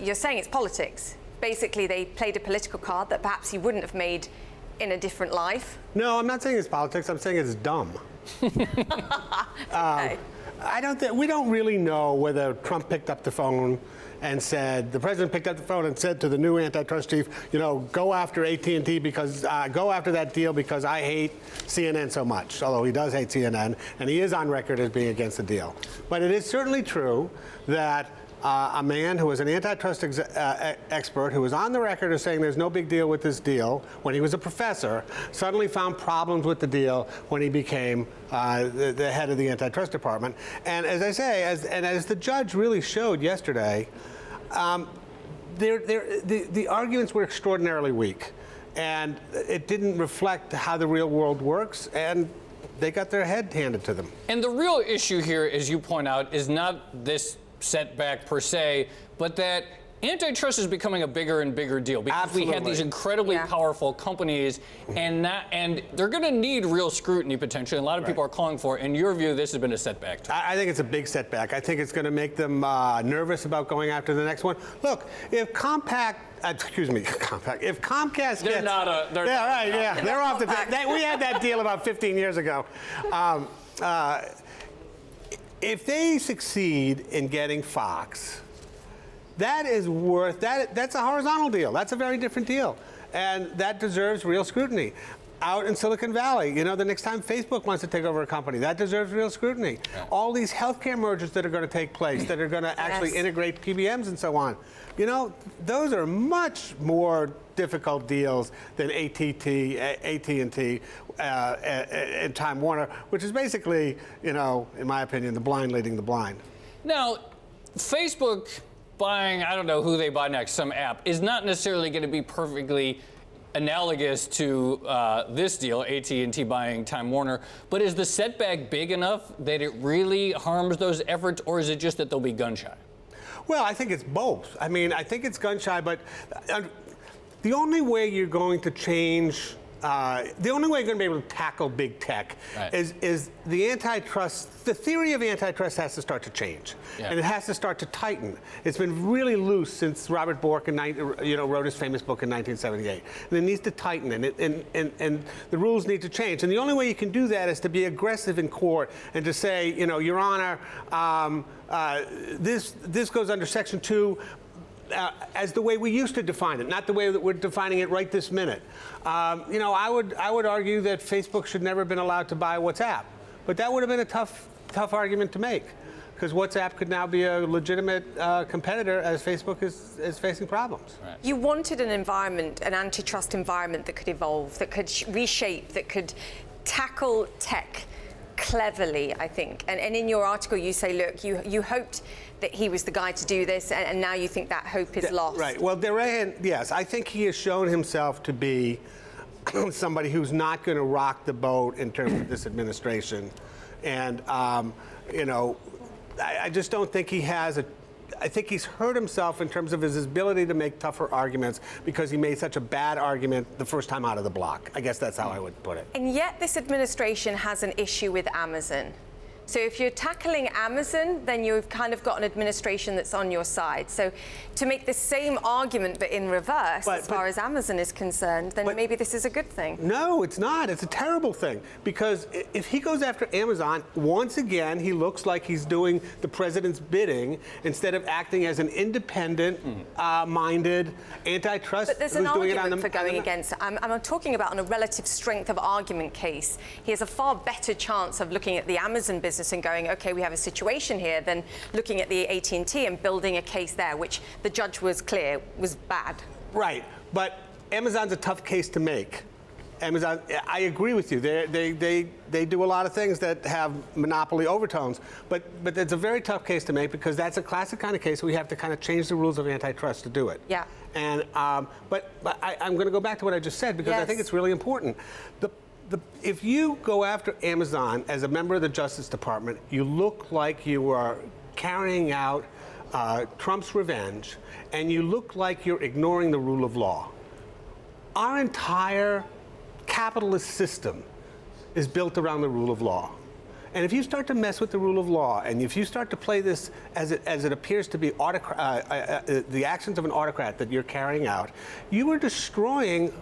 you're saying it's politics. Basically, they played a political card that perhaps he wouldn't have made in a different life. No, I'm not saying it's politics. I'm saying it's dumb. Okay. We don't really know whether Trump picked up the phone and said, the president picked up the phone and said to the new antitrust chief, you know, go after AT&T because, go after that deal because I hate CNN so much, although he does hate CNN, and he is on record as being against the deal. But it is certainly true that a man who was an antitrust expert, who was on the record as saying there's no big deal with this deal when he was a professor, suddenly found problems with the deal when he became the head of the antitrust department. And as I say, as the judge really showed yesterday, the arguments were extraordinarily weak. And it didn't reflect how the real world works. And they got their head handed to them. And the real issue here, as you point out, is not this setback per se, but that antitrust is becoming a bigger and bigger deal because Absolutely. we have these incredibly powerful companies, and they're going to need real scrutiny potentially. And a lot of people are calling for it. In your view, this has been a setback. I think it's a big setback. I think it's going to make them nervous about going after the next one. Look, if Comcast gets... They're They're off the table. We had that deal about 15 years ago. If they succeed in getting Fox, that is worth, that's a horizontal deal. That's a very different deal. And that deserves real scrutiny. Out in Silicon Valley, you know, the next time Facebook wants to take over a company, that deserves real scrutiny. Yeah. All these healthcare mergers that are going to take place, that are going to actually integrate PBMs and so on, you know, those are much more difficult deals than AT&T, and Time Warner, which is basically, you know, in my opinion, the blind leading the blind. Now, Facebook buying, I don't know who they buy next, some app, is not necessarily going to be perfectly analogous to this deal, AT&T buying Time Warner, but is the setback big enough that it really harms those efforts, or is it just that they'll be gun-shy? Well, I think it's both. I mean, I think it's gun-shy, but the only way you're going to change, the only way you're going to be able to tackle big tech is the antitrust, the theory of antitrust has to start to change. Yeah. And it has to start to tighten. It's been really loose since Robert Bork wrote his famous book in 1978. And it needs to tighten, and the rules need to change. And the only way you can do that is to be aggressive in court and to say, you know, Your Honor, this goes under Section 2, as the way we used to define it, not the way that we're defining it right this minute. You know, I would argue that Facebook should never have been allowed to buy WhatsApp, but that would have been a tough argument to make, because WhatsApp could now be a legitimate competitor as Facebook is facing problems. Right. You wanted an environment, an antitrust environment that could evolve, that could reshape, that could tackle tech cleverly, I think. And in your article, you say, look, you hoped that he was the guy to do this, and now you think that hope is lost. Right. Well, yes, I think he has shown himself to be somebody who's not going to rock the boat in terms of this administration. And, you know, I just don't think he has I think he's hurt himself in terms of his ability to make tougher arguments because he made such a bad argument the first time out of the block. I guess that's how I would put it. And yet this administration has an issue with Amazon. So if you're tackling Amazon, then you've kind of got an administration that's on your side. So to make the same argument but in reverse, as far as Amazon is concerned, then maybe this is a good thing. No, it's not. It's a terrible thing. Because if he goes after Amazon, once again, he looks like he's doing the president's bidding instead of acting as an independent-minded antitrust. But there's an argument for going against it. I'm talking about on a relative strength of argument case. He has a far better chance of looking at the Amazon business and going, okay, we have a situation here, than looking at the AT&T and building a case there, which the judge was clear was bad. Right, but Amazon's a tough case to make. Amazon, I agree with you. They do a lot of things that have monopoly overtones, but it's a very tough case to make because that's a classic kind of case where we have to kind of change the rules of antitrust to do it. Yeah. And but I'm going to go back to what I just said because I think it's really important. If you go after Amazon as a member of the Justice Department, you look like you are carrying out Trump's revenge, and you look like you're ignoring the rule of law. Our entire capitalist system is built around the rule of law. And if you start to mess with the rule of law, and if you start to play this as it appears to be the actions of an autocrat that you're carrying out, you are destroying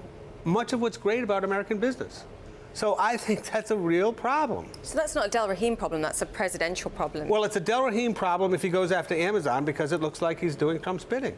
much of what's great about American business. So I think that's a real problem. So that's not a Del Rahim problem, that's a presidential problem. Well, it's a Del Rahim problem if he goes after Amazon because it looks like he's doing Trump's bidding.